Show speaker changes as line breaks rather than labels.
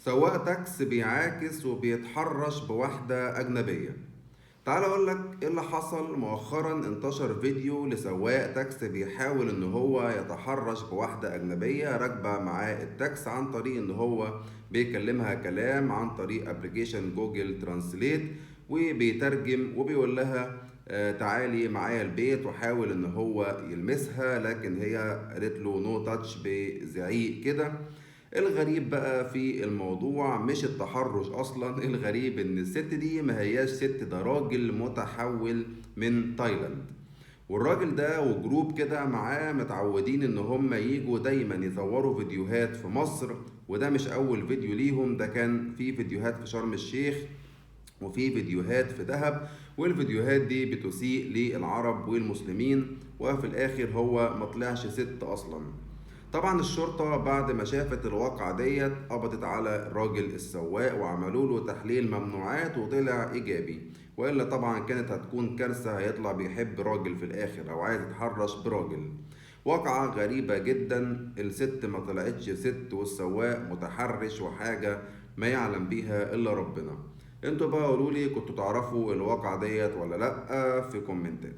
سواق تاكس بيعاكس وبيتحرش بواحدة أجنبية. تعال أقول لك إيه اللي حصل. مؤخرا انتشر فيديو لسواق تاكس بيحاول إن هو يتحرش بواحدة أجنبية راكبة معاه التاكس، عن طريق إن هو بيكلمها كلام عن طريق ابلكيشن جوجل ترانسليت، وبيترجم وبيقول لها تعالي معايا البيت، وحاول إن هو يلمسها لكن هي قالت له نو تاتش بزعيق كده. الغريب بقى في الموضوع مش التحرش اصلا، الغريب ان الست دي ما هياش ست، ده راجل متحول من تايلاند. والراجل ده وجروب كده معاه متعودين ان هم يجوا دايما يصوروا فيديوهات في مصر، وده مش اول فيديو ليهم، ده كان في فيديوهات في شرم الشيخ وفي فيديوهات في دهب، والفيديوهات دي بتسيء للعرب والمسلمين، وفي الاخر هو مطلعش ست اصلا. طبعا الشرطة بعد ما شافت الواقعة ديت قبضت على الراجل السواق وعملوا له تحليل ممنوعات وطلع إيجابي، وإلا طبعا كانت هتكون كارثة، هيطلع بيحب راجل في الآخر أو عايز يتحرش براجل. واقعة غريبة جدا، الست ما طلعتش ست والسواق متحرش، وحاجة ما يعلم بيها إلا ربنا. انتوا بقى قولولي، كنتوا تعرفوا الواقعة ديت ولا لأ في كومنتات.